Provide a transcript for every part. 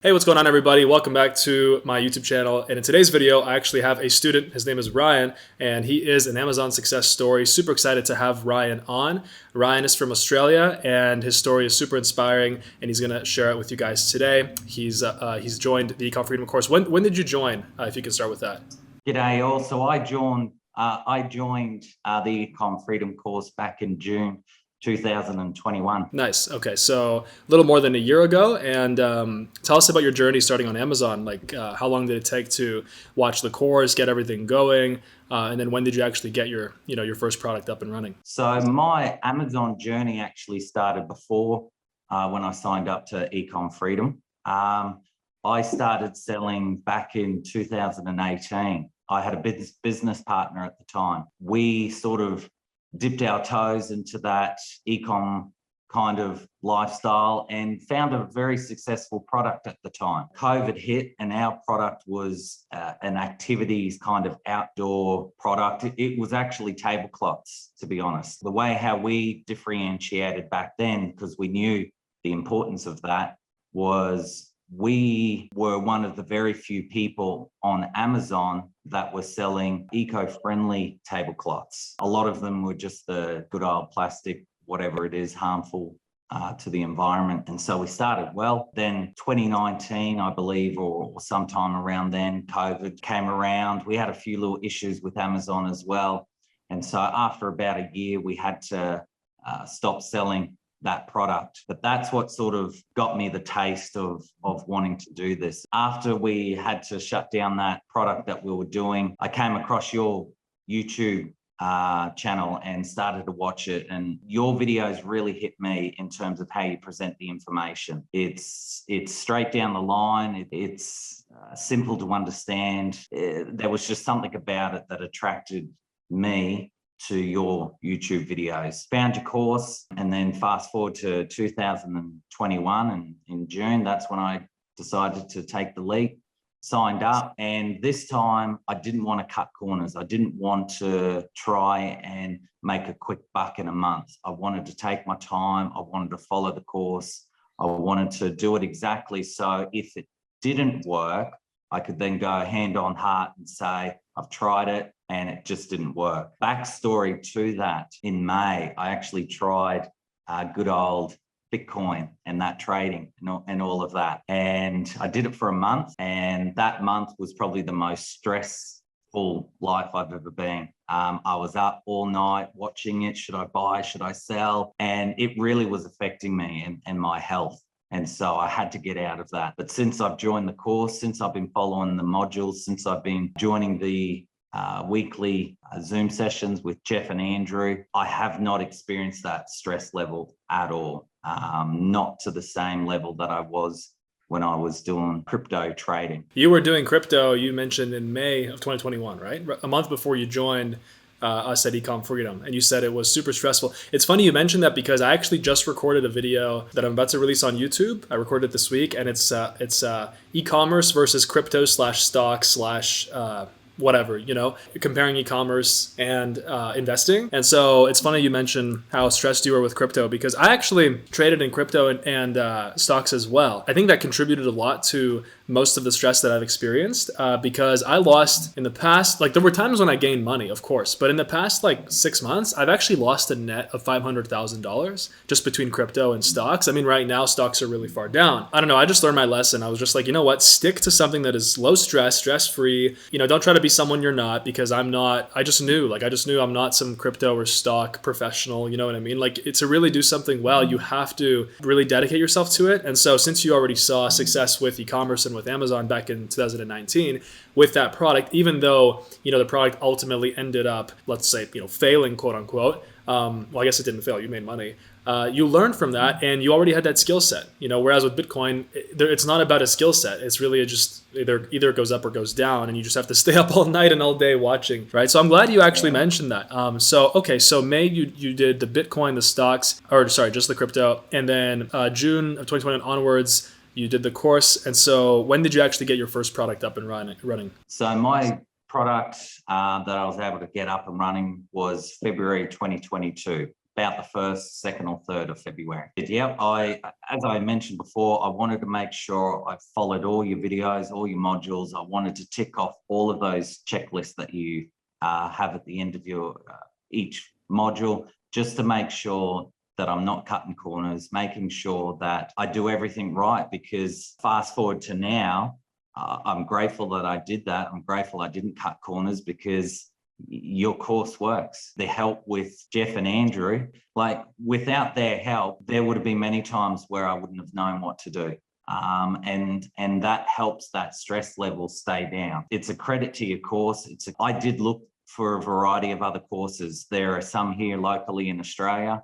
Hey, what's going on, everybody? Welcome back to my YouTube channel. And in today's video, I actually have a student. His name is Ryan, and he is an Amazon success story. Super excited to have Ryan on. Ryan is from Australia, and his story is super inspiring, and he's going to share it with you guys today. He's joined the Ecom Freedom course. When did you join? If you can start with that. G'day all. So I joined the ecom Freedom course back in June 2021. Nice. Okay, so a little more than a year ago, and tell us about your journey starting on Amazon. Like, how long did it take to watch the course, get everything going, and then when did you actually get your first product up and running? So my Amazon journey actually started before when I signed up to ecom Freedom. I started selling back in 2018. I had a business partner at the time. We sort of dipped our toes into that ecom kind of lifestyle and found a very successful product at the time. COVID hit and our product was an activities kind of outdoor product. It was actually tablecloths, to be honest. The way how we differentiated back then, because we knew the importance of that, was we were one of the very few people on Amazon that were selling eco-friendly tablecloths. A lot of them were just the good old plastic, whatever it is, harmful to the environment. And so we started well. Then 2019, I believe, or sometime around then, COVID came around. We had a few little issues with Amazon as well. And so after about a year, we had to stop selling that product. But that's what sort of got me the taste of wanting to do this. After we had to shut down that product that we were doing, I came across your YouTube channel and started to watch it. And your videos really hit me in terms of how you present the information. It's straight down the line. It's simple to understand. There was just something about it that attracted me to your YouTube videos. Found your course, and then fast forward to 2021, and in June, that's when I decided to take the leap, signed up. And this time I didn't want to cut corners. I didn't want to try and make a quick buck in a month. I wanted to take my time. I wanted to follow the course. I wanted to do it exactly so if it didn't work, I could then go hand on heart and say, I've tried it and it just didn't work. Backstory to that, in May, I actually tried good old Bitcoin and that trading and all of that. And I did it for a month, and that month was probably the most stressful life I've ever been. I was up all night watching it. Should I buy? Should I sell? And it really was affecting me and my health. And so I had to get out of that. But since I've joined the course, since I've been following the modules, since I've been joining the weekly Zoom sessions with Jeff and Andrew, I have not experienced that stress level at all. Not to the same level that I was when I was doing crypto trading. You were doing crypto, you mentioned, in May of 2021, right? A month before you joined us at Ecom Freedom, and you said it was super stressful. It's funny you mentioned that because I actually just recorded a video that I'm about to release on YouTube. I recorded it this week, and it's e-commerce versus crypto /stock whatever, comparing e-commerce and investing. And so it's funny you mentioned how stressed you were with crypto, because I actually traded in crypto and stocks as well. I think that contributed a lot to most of the stress that I've experienced because I lost in the past, like there were times when I gained money, of course, but in the past like 6 months, I've actually lost a net of $500,000 just between crypto and stocks. I mean, right now stocks are really far down. I don't know. I just learned my lesson. I was just like, you know what? Stick to something that is low stress, stress-free. Don't try to be someone you're not, because I'm not. I just knew I'm not some crypto or stock professional. You know what I mean? Like, to really do something well, you have to really dedicate yourself to it. And so since you already saw success with e-commerce and with Amazon back in 2019 with that product, even though, the product ultimately ended up, let's say, failing, quote unquote. Well, I guess it didn't fail. You made money. You learned from that, and you already had that skill set. Whereas with Bitcoin, it's not about a skill set. It's really just either it goes up or goes down, and you just have to stay up all night and all day watching, right? So I'm glad you actually mentioned that. So May you did the Bitcoin, the stocks, or sorry, just the crypto, and then June of 2020 onwards, you did the course. And so when did you actually get your first product up and running? So my product that I was able to get up and running was February 2022. about the 1st, 2nd, or 3rd of February. But yeah, as I mentioned before, I wanted to make sure I followed all your videos, all your modules. I wanted to tick off all of those checklists that you have at the end of your each module, just to make sure that I'm not cutting corners, making sure that I do everything right. Because fast forward to now, I'm grateful that I did that. I'm grateful I didn't cut corners, because your course works. The help with Jeff and Andrew, like without their help, there would have been many times where I wouldn't have known what to do. And that helps that stress level stay down. It's a credit to your course. I did look for a variety of other courses. There are some here locally in Australia.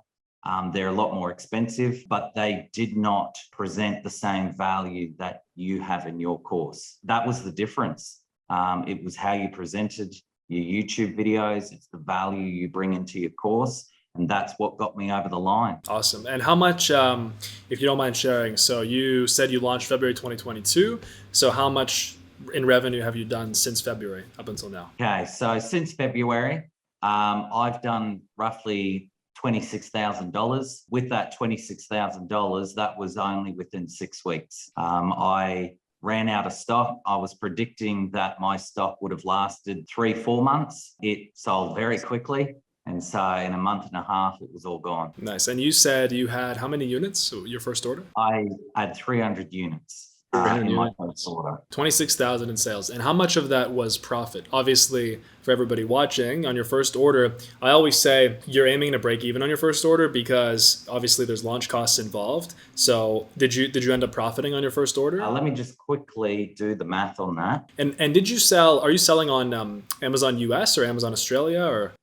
They're a lot more expensive, but they did not present the same value that you have in your course. That was the difference. It was how you presented your YouTube videos. It's the value you bring into your course. And that's what got me over the line. Awesome. And how much, if you don't mind sharing, so you said you launched February 2022. So how much in revenue have you done since February up until now? Okay, so since February, I've done roughly $26,000. With that $26,000, that was only within 6 weeks. I ran out of stock. I was predicting that my stock would have lasted 3-4 months. It sold very quickly. And so in a month and a half, it was all gone. Nice. And you said you had how many units, your first order? I had 300 units. 300 in my units. first order. 26,000 in sales. And how much of that was profit? Obviously, for everybody watching, on your first order, I always say you're aiming to break even on your first order, because obviously there's launch costs involved. So did you end up profiting on your first order? Let me just quickly do the math on that. And did you are you selling on Amazon US or Amazon Australia, or?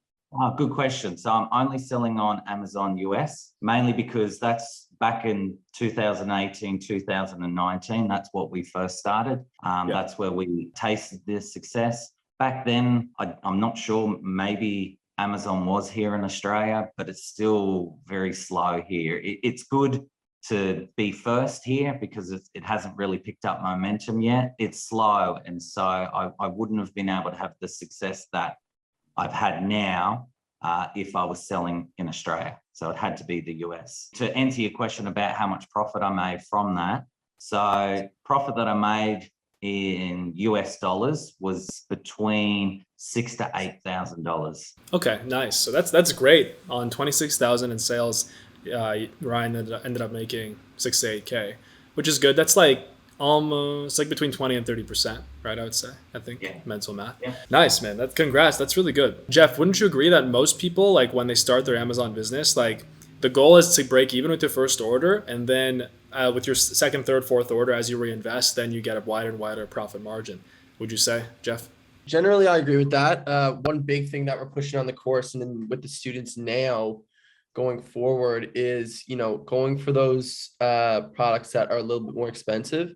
Good question. So I'm only selling on Amazon US, mainly because that's back in 2018, 2019. That's what we first started. That's where we tasted this success. Back then, I'm not sure, maybe Amazon was here in Australia, but it's still very slow here. It's good to be first here because it hasn't really picked up momentum yet. It's slow. And so I wouldn't have been able to have the success that I've had now if I was selling in Australia. So it had to be the US. To answer your question about how much profit I made from that, so profit that I made in US dollars was between $6,000 to $8,000. Okay, nice. So that's great. On 26,000 in sales, Ryan ended up making 6 to 8K, which is good. That's like almost like between 20 and 30%, right? I would say, I think, mental math. Yeah. Nice, man. Congrats. That's really good. Jeff, wouldn't you agree that most people, like when they start their Amazon business, like the goal is to break even with your first order, and then with your second, third, fourth order, as you reinvest, then you get a wider and wider profit margin. Would you say, Jeff? Generally, I agree with that. One big thing that we're pushing on the course and then with the students now going forward is, going for those products that are a little bit more expensive.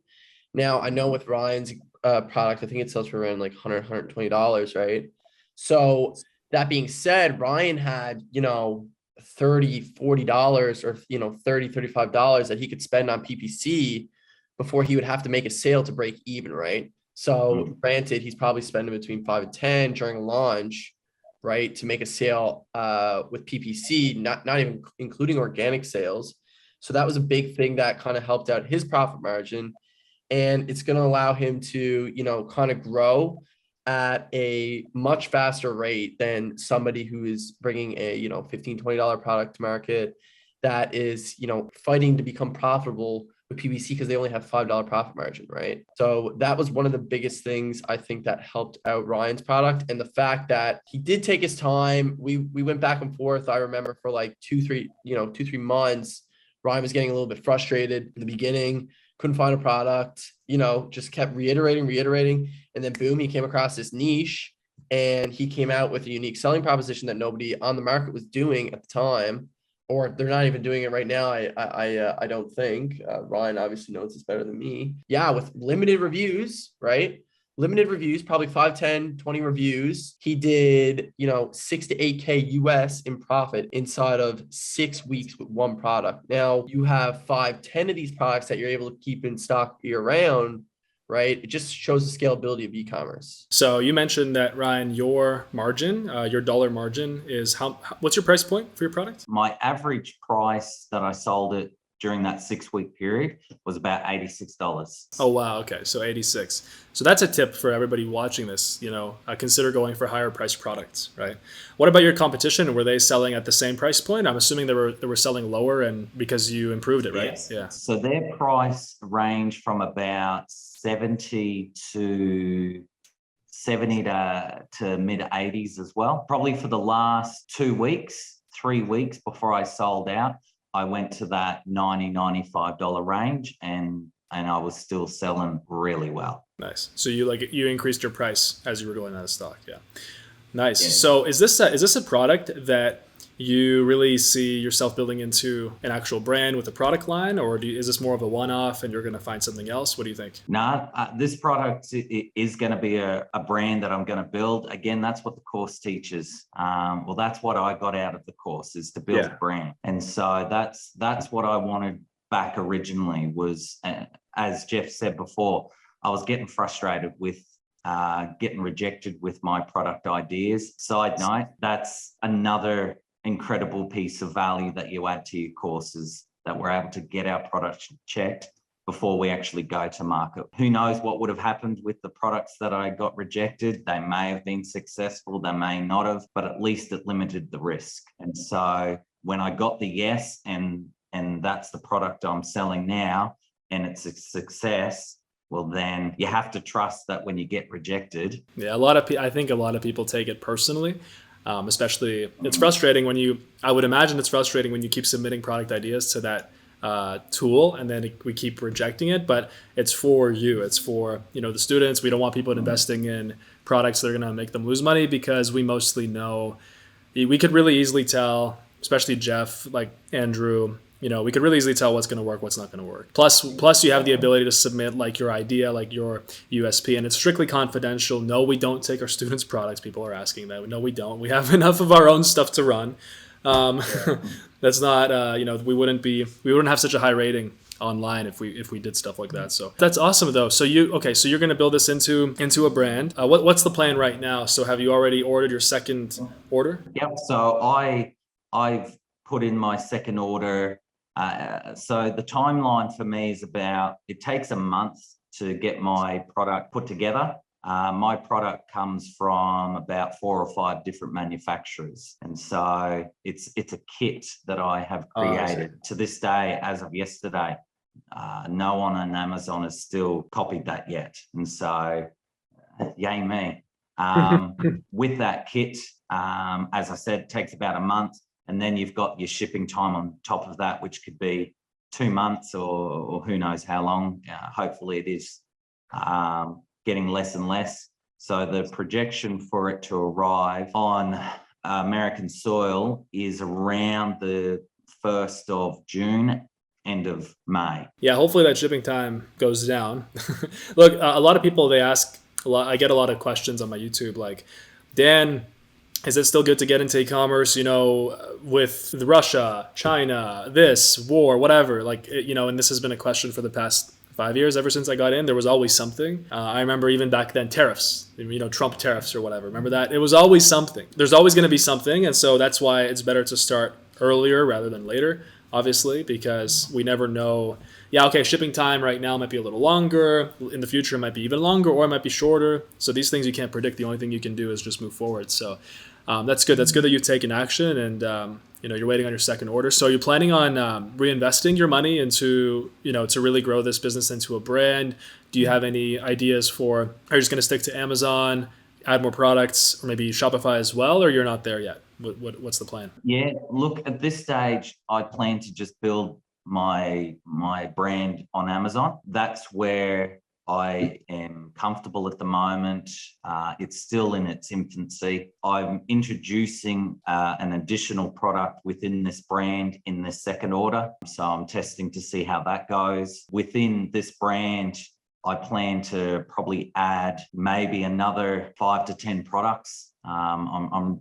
Now, I know with Ryan's product, I think it sells for around like $100, $120, right? So that being said, Ryan had, $30, $40 or, $30, $35 that he could spend on PPC before he would have to make a sale to break even, right? So granted, he's probably spending between 5 and 10 during launch, right, to make a sale with PPC, not even including organic sales. So that was a big thing that kind of helped out his profit margin. And it's going to allow him to, kind of grow at a much faster rate than somebody who is bringing a, $15, $20 product to market that is, fighting to become profitable with PPC because they only have $5 profit margin, right? So that was one of the biggest things I think that helped out Ryan's product. And the fact that he did take his time, we went back and forth. I remember for like 2-3 months, Ryan was getting a little bit frustrated in the beginning, couldn't find a product, just kept reiterating. And then boom, he came across this niche and he came out with a unique selling proposition that nobody on the market was doing at the time, or they're not even doing it right now. I don't think. Ryan obviously knows this better than me. Yeah, with limited reviews, right? Limited reviews, probably 5, 10, 20 reviews. He did, 6 to 8K US in profit inside of 6 weeks with one product. Now you have 5, 10 of these products that you're able to keep in stock year round, right? It just shows the scalability of e-commerce. So you mentioned that, Ryan, your margin, your dollar margin is what's your price point for your product? My average price that I sold it during that 6-week period was about $86. Oh, wow. Okay. So 86. So that's a tip for everybody watching this, consider going for higher priced products, right? What about your competition? Were they selling at the same price point? I'm assuming they were selling lower and because you improved it, right? Yes. Yeah. So their price ranged from about 70 to mid 80s as well. Probably for the last 3 weeks before I sold out, I went to that $90, $95 range and I was still selling really well. Nice. So you increased your price as you were going out of stock. Yeah. Nice. Yeah. So is this a product that you really see yourself building into an actual brand with a product line, or is this more of a one-off and you're going to find something else? What do you think? No, this product is going to be a brand that I'm going to build. Again, that's what the course teaches. Well, that's what I got out of the course, is to build a brand. And so that's what I wanted back originally was, as Jeff said before, I was getting frustrated with getting rejected with my product ideas. Side note, that's another incredible piece of value that you add to your courses, that we're able to get our product checked before we actually go to market. Who knows what would have happened with the products that I got rejected? They may have been successful, they may not have, but at least it limited the risk. And so when I got the yes, and that's the product I'm selling now, and it's a success, well, then you have to trust that when you get rejected. Yeah, I think a lot of people take it personally. Especially, it's frustrating I would imagine it's frustrating when you keep submitting product ideas to that tool and then we keep rejecting it, but it's for you. It's for, the students. We don't want people investing in products that are going to make them lose money, because we mostly know, we could really easily tell, especially Jeff, like Andrew, we could really easily tell what's going to work, what's not going to work. Plus you have the ability to submit like your idea, like your USP, and it's strictly confidential. No, we don't take our students' products. People are asking that. No, we don't. We have enough of our own stuff to run. That's not, we wouldn't have such a high rating online if we did stuff like that. So that's awesome though. So you're going to build this into a brand. What's the plan right now? So have you already ordered your second order? Yep. So I've put in my second order. So the timeline for me is it takes a month to get my product put together. My product comes from about 4 or 5 different manufacturers. And so it's a kit that I have created. To this day, as of yesterday, no one on Amazon has still copied that yet. And so, yay me. With that kit, as I said, it takes about a month. And then you've got your shipping time on top of that, which could be 2 months or who knows how long. Hopefully it is getting less and less. So the projection for it to arrive on American soil is around the 1st of June, end of May. Yeah, hopefully that shipping time goes down. Look, a lot of people, I get a lot of questions on my YouTube like, Dan, is it still good to get into e-commerce, with Russia, China, this war, whatever, and this has been a question for the past 5 years, ever since I got in. There was always something. I remember even back then, tariffs, Trump tariffs or whatever. Remember that? It was always something. There's always going to be something. And so that's why it's better to start earlier rather than later, obviously, because we never know. Yeah, okay, shipping time right now might be a little longer. In the future, it might be even longer, or it might be shorter. So these things you can't predict. The only thing you can do is just move forward. So that's good. That's good that you've taken action and, you're waiting on your second order. So you're planning on reinvesting your money into, to really grow this business into a brand. Do you have any ideas are you just going to stick to Amazon, add more products, or maybe Shopify as well, or you're not there yet? What's the plan? Yeah, look, at this stage, I plan to just build my brand on Amazon. That's where I am comfortable at the moment. It's still in its infancy. I'm introducing an additional product within this brand in this second order. So I'm testing to see how that goes. Within this brand, I plan to probably add maybe another 5 to 10 products.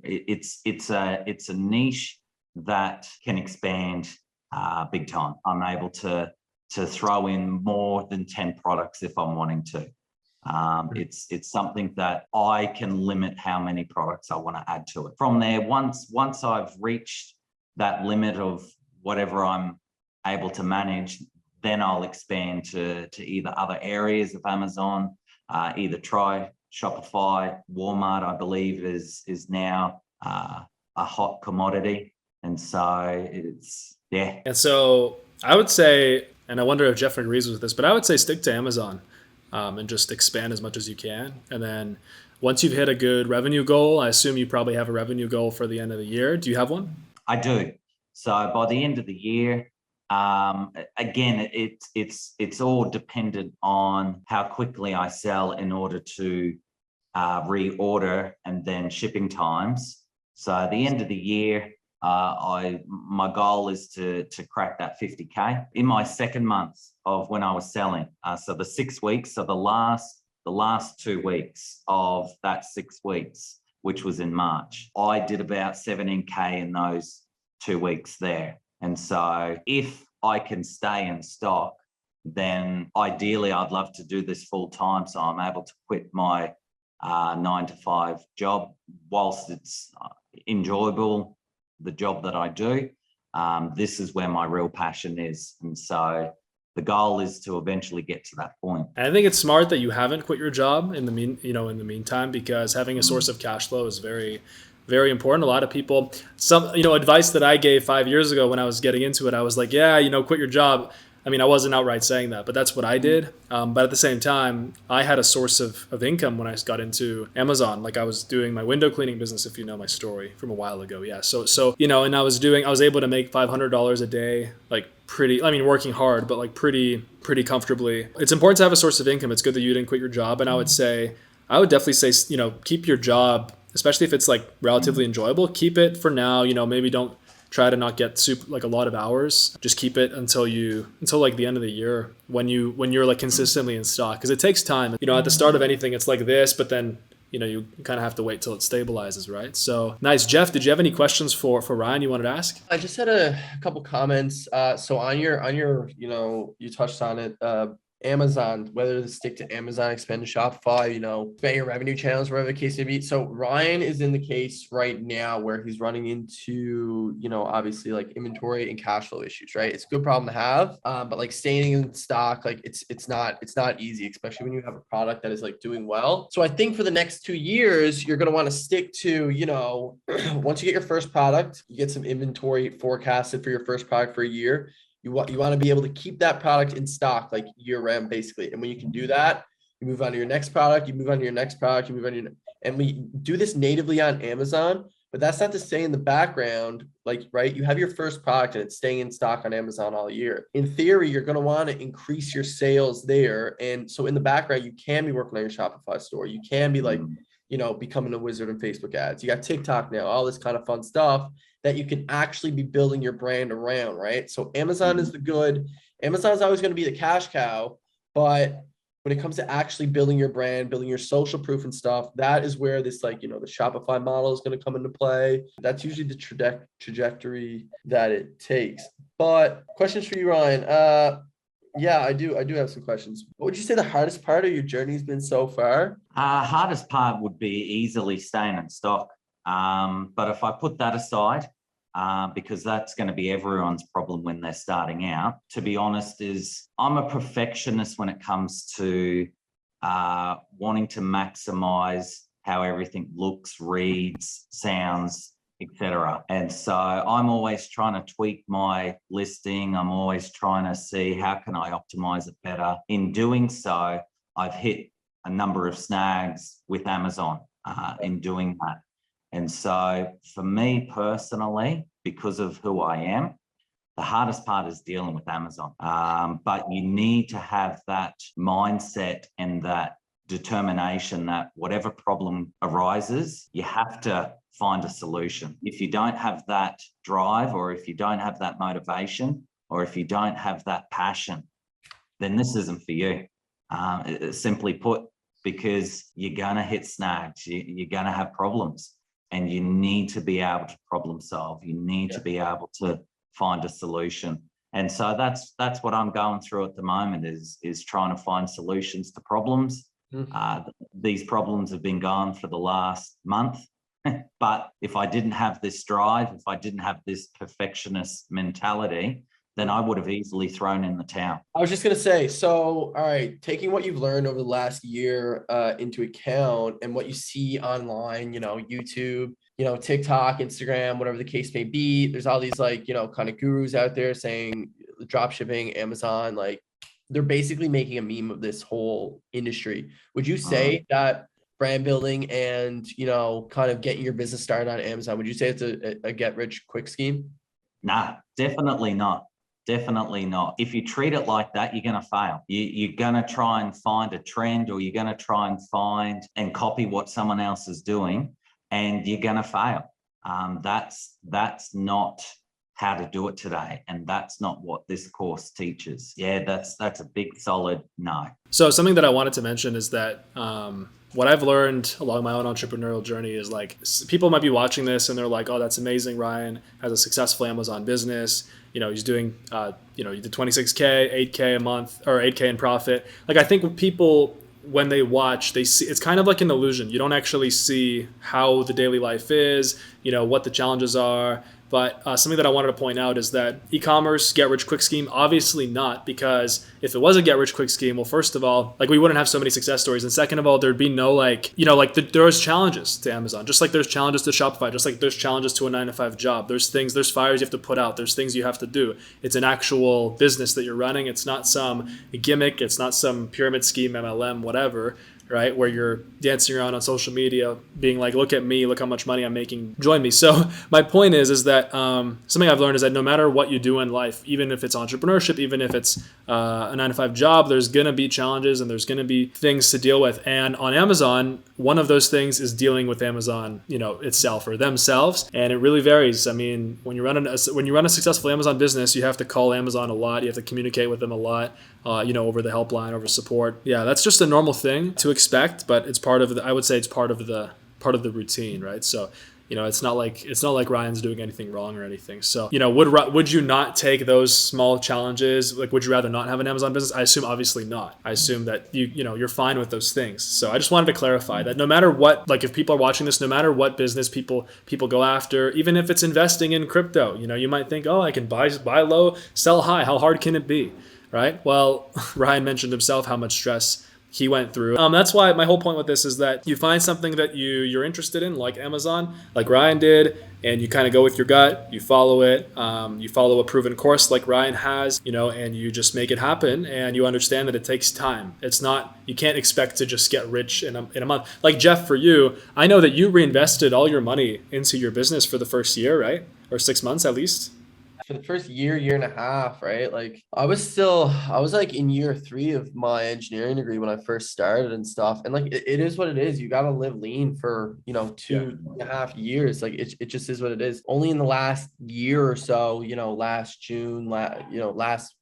It's a niche that can expand big time. I'm able to throw in more than 10 products if I'm wanting to. It's something that I can limit how many products I want to add to it. From there, once I've reached that limit of whatever I'm able to manage, then I'll expand to either other areas of Amazon, either try Shopify. Walmart, I believe, is now a hot commodity. And so yeah. And so I would say, and I wonder if Jeff agrees with this, but I would say stick to Amazon and just expand as much as you can. And then once you've hit a good revenue goal, I assume you probably have a revenue goal for the end of the year. Do you have one? I do. So by the end of the year, again, it's all dependent on how quickly I sell in order to reorder and then shipping times. So at the end of the year, my goal is to crack that 50K in my second month of when I was selling. So the 6 weeks, so the last 2 weeks of that 6 weeks, which was in March, I did about 17K in those 2 weeks there. And so if I can stay in stock, then ideally I'd love to do this full time, so I'm able to quit my 9-to-5 job whilst it's enjoyable, the job that I do. This is where my real passion is. And so the goal is to eventually get to that point. And I think it's smart that you haven't quit your job in the meantime, because having a source of cash flow is very, very important. A lot of people, advice that I gave 5 years ago when I was getting into it, I was like, yeah, quit your job. I mean, I wasn't outright saying that, but that's what I did. But at the same time, I had a source of income when I got into Amazon. Like I was doing my window cleaning business, if you know my story from a while ago. Yeah. So and I was able to make $500 a day, like working hard, but like pretty comfortably. It's important to have a source of income. It's good that you didn't quit your job. And I would definitely say, keep your job, especially if it's like relatively enjoyable, keep it for now. Maybe don't try to not get a lot of hours. Just keep it until like the end of the year when you're like consistently in stock, because it takes time. At the start of anything, it's like this, but then you kind of have to wait till it stabilizes, right? So nice. Jeff, did you have any questions for Ryan you wanted to ask? I just had a couple comments. So on your you touched on it. Amazon, whether to stick to Amazon, expand to Shopify, expand your revenue channels, whatever the case may be. So Ryan is in the case right now where he's running into, obviously like inventory and cash flow issues, right? It's a good problem to have, but like staying in stock, like it's not easy, especially when you have a product that is like doing well. So I think for the next 2 years, you're going to want to stick to, once you get your first product, you get some inventory forecasted for your first product for a year. You want to be able to keep that product in stock like year round, basically. And when you can do that, you move on to your next product, you move on to your next product, you move on to and we do this natively on Amazon, but that's not to say in the background, like, right, you have your first product and it's staying in stock on Amazon all year. In theory, you're going to want to increase your sales there. And so in the background, you can be working on your Shopify store. You can be like, becoming a wizard in Facebook ads. You got TikTok now, all this kind of fun stuff that you can actually be building your brand around, right? So Amazon is Amazon's always going to be the cash cow, but when it comes to actually building your brand, building your social proof and stuff, that is where this the Shopify model is going to come into play. That's usually the trajectory that it takes. But questions for you, Ryan. Yeah, I do have some questions. What would you say the hardest part of your journey has been so far? Hardest part would be easily staying in stock. But if I put that aside, because that's going to be everyone's problem when they're starting out, to be honest, is I'm a perfectionist when it comes to wanting to maximize how everything looks, reads, sounds, etc. And so I'm always trying to tweak my listing. I'm always trying to see how can I optimize it better. In doing so, I've hit a number of snags with Amazon in doing that. And so for me personally, because of who I am, the hardest part is dealing with Amazon. But you need to have that mindset and that determination that whatever problem arises, you have to find a solution. If you don't have that drive, or if you don't have that motivation, or if you don't have that passion, then this isn't for you. Simply put, because you're going to hit snags, you're going to have problems, and you need to be able to problem solve. You need to be able to find a solution. And so that's what I'm going through at the moment is trying to find solutions to problems. These problems have been going for the last month. But if I didn't have this drive, if I didn't have this perfectionist mentality, then I would have easily thrown in the towel. I was just going to say, so, all right, taking what you've learned over the last year into account and what you see online, YouTube, TikTok, Instagram, whatever the case may be, there's all these like, kind of gurus out there saying drop shipping, Amazon, like they're basically making a meme of this whole industry. Would you say that brand building and, kind of getting your business started on Amazon, would you say it's a get rich quick scheme? Nah, definitely not. Definitely not. If you treat it like that, you're going to fail. You're going to try and find a trend, or you're going to try and find and copy what someone else is doing, and you're going to fail. That's not how to do it today, and that's not what this course teaches. Yeah, that's a big solid no. So something that I wanted to mention is that what I've learned along my own entrepreneurial journey is like people might be watching this and they're like, oh, that's amazing. Ryan has a successful Amazon business. He's doing, he did 26K, 8K a month or 8K in profit. Like, I think people, when they watch, they see, it's kind of like an illusion. You don't actually see how the daily life is, what the challenges are. But something that I wanted to point out is that e-commerce get-rich-quick scheme, obviously not, because if it was a get-rich-quick scheme, well, first of all, like we wouldn't have so many success stories. And second of all, there'd be no there's challenges to Amazon, just like there's challenges to Shopify, just like there's challenges to a 9-to-5 job. There's fires you have to put out. There's things you have to do. It's an actual business that you're running. It's not some gimmick. It's not some pyramid scheme, MLM, whatever. Right? Where you're dancing around on social media being like, look at me, look how much money I'm making, join me. So my point is that something I've learned is that no matter what you do in life, even if it's entrepreneurship, even if it's a 9-to-5 job, there's going to be challenges and there's going to be things to deal with. And on Amazon, one of those things is dealing with Amazon, itself or themselves. And it really varies. I mean, when you run a successful Amazon business, you have to call Amazon a lot. You have to communicate with them a lot, over the helpline, over support. Yeah, that's just a normal thing to expect, but it's part of the routine, right? So, it's not like Ryan's doing anything wrong or anything. So, would you not take those small challenges? Like, would you rather not have an Amazon business? I assume obviously not. I assume that you're fine with those things. So I just wanted to clarify that no matter what, like if people are watching this, no matter what business people go after, even if it's investing in crypto, you might think, oh, I can buy low, sell high. How hard can it be? Right? Well, Ryan mentioned himself how much stress he went through. That's why my whole point with this is that you find something that you're interested in, like Amazon, like Ryan did, and you kind of go with your gut, you follow it, you follow a proven course like Ryan has, and you just make it happen, and you understand that it takes time. It's not, you can't expect to just get rich in a month. Like Jeff, for you, I know that you reinvested all your money into your business for the first year, right? Or 6 months at least. For the first year and a half, right? Like I was like in year 3 of my engineering degree when I first started and stuff. And like, it is what it is. You got to live lean for, 2.5 years. Like it just is what it is. Only in the last year or so, last June, last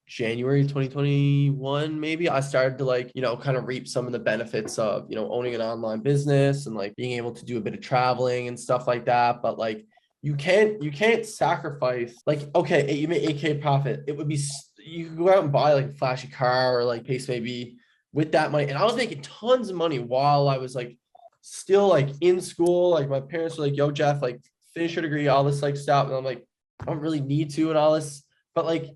January 2021, maybe I started to kind of reap some of the benefits of, owning an online business and like being able to do a bit of traveling and stuff like that. But like, you can't sacrifice, like, okay, you make 8K profit. It would be, you could go out and buy like a flashy car or like case maybe with that money. And I was making tons of money while I was like still like in school. Like my parents were like, yo, Jeff, like finish your degree, all this like stuff. And I'm like, I don't really need to and all this, but like,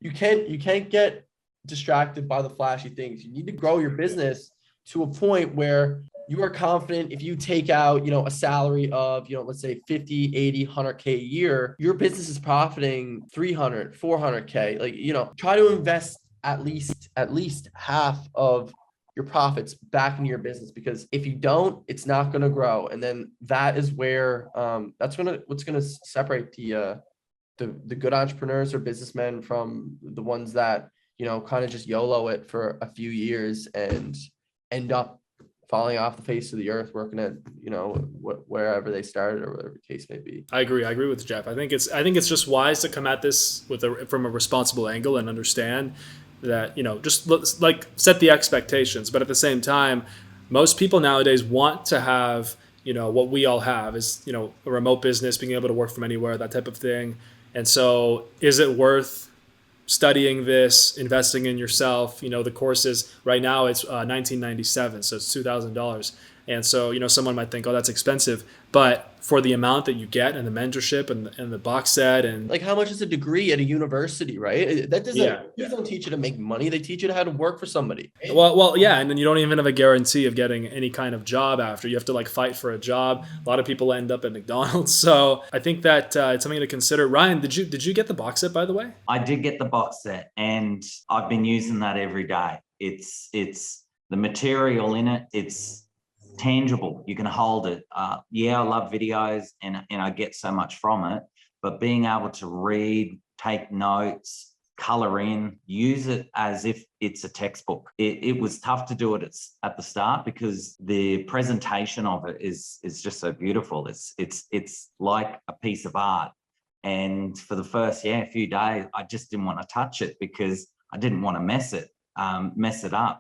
you can't get distracted by the flashy things. You need to grow your business to a point where you are confident if you take out, a salary of, let's say 50, 80, 100K a year, your business is profiting 300, 400K. Like, try to invest at least half of your profits back into your business, because if you don't, it's not going to grow. And then that is where, what's going to separate the good entrepreneurs or businessmen from the ones that, kind of just YOLO it for a few years and end up falling off the face of the earth, working at, wherever they started or whatever the case may be. I agree with Jeff. I think it's just wise to come at this from a responsible angle and understand that, just like set the expectations. But at the same time, most people nowadays want to have, what we all have is, a remote business, being able to work from anywhere, that type of thing. And so is it worth studying this, investing in yourself? The course is right now it's $1997, so it's $2,000. And so, someone might think, oh, that's expensive. But for the amount that you get and the mentorship and the box set and Like, how much is a degree at a university, right? That doesn't, Yeah. They don't teach you to make money. They teach you how to work for somebody. yeah, and then you don't even have a guarantee of getting any kind of job after. You have to like fight for a job. A lot of people end up at McDonald's. So I think that it's something to consider. Ryan, did you get the box set, by the way? I did get the box set, and I've been using that every day. It's the material in it. It's tangible. You can hold it. I love videos and I get so much from it, but being able to read, take notes, color in, use it as if it's a textbook. It was tough to do it at the start because the presentation of it is just so beautiful. It's like a piece of art. And for the first few days, I just didn't want to touch it because I didn't want to mess it up.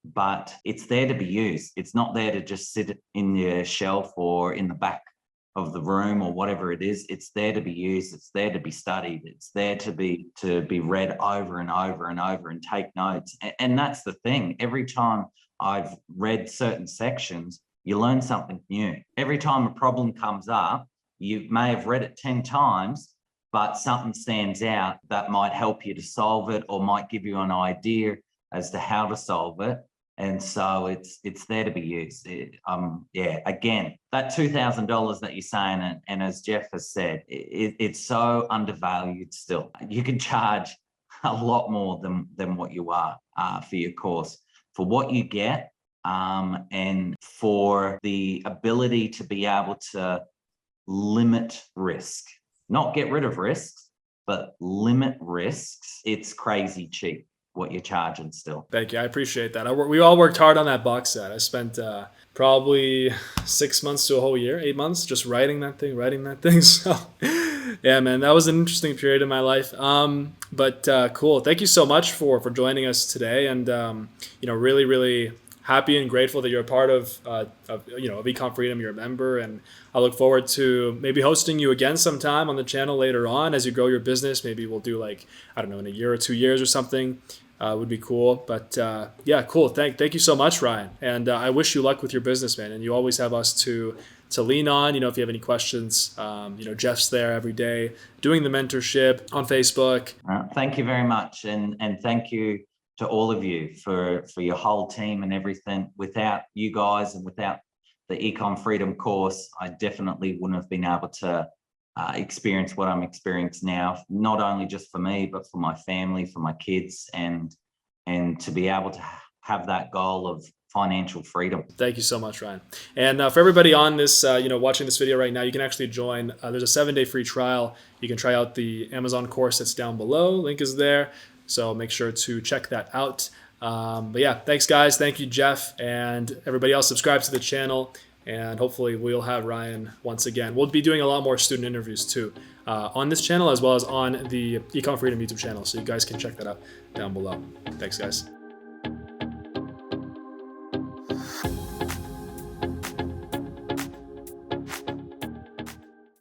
But it's there to be used. It's not there to just sit in your shelf or in the back of the room or whatever it is. It's there to be used. It's there to be studied. It's there to be read over and over and over and take notes. And that's the thing. Every time I've read certain sections, you learn something new. Every time a problem comes up, you may have read it 10 times, but something stands out that might help you to solve it or might give you an idea as to how to solve it. And so it's there to be used. Again, that $2,000 that you're saying, and as Jeff has said, it's so undervalued still. You can charge a lot more than what you are for your course, for what you get, and for the ability to be able to limit risk, not get rid of risks, but limit risks. It's crazy cheap what you're charging still. Thank you. I appreciate that. We all worked hard on that box set. I spent probably 6 months to a whole year, 8 months, just writing that thing. So yeah, man, that was an interesting period in my life. But cool. Thank you so much for joining us today. And, really, really happy and grateful that you're a part of Ecom Freedom. You're a member, and I look forward to maybe hosting you again sometime on the channel later on as you grow your business. Maybe we'll do in a year or 2 years or something. Would be cool. But cool. Thank you so much, Ryan. And I wish you luck with your business, man. And you always have us to lean on. If you have any questions, Jeff's there every day doing the mentorship on Facebook. Thank you very much, and thank you to all of you for your whole team and everything. Without you guys and without the Ecom Freedom course, I definitely wouldn't have been able to experience what I'm experiencing now, not only just for me, but for my family, for my kids, and to be able to have that goal of financial freedom. Thank you so much, Ryan. And for everybody on this, watching this video right now, you can actually join. There's a 7-day free trial. You can try out the Amazon course that's down below. Link is there. So make sure to check that out. But yeah, thanks guys. Thank you, Jeff, and everybody else. Subscribe to the channel, and hopefully we'll have Ryan once again. We'll be doing a lot more student interviews too on this channel as well as on the Ecom Freedom YouTube channel. So you guys can check that out down below. Thanks, guys.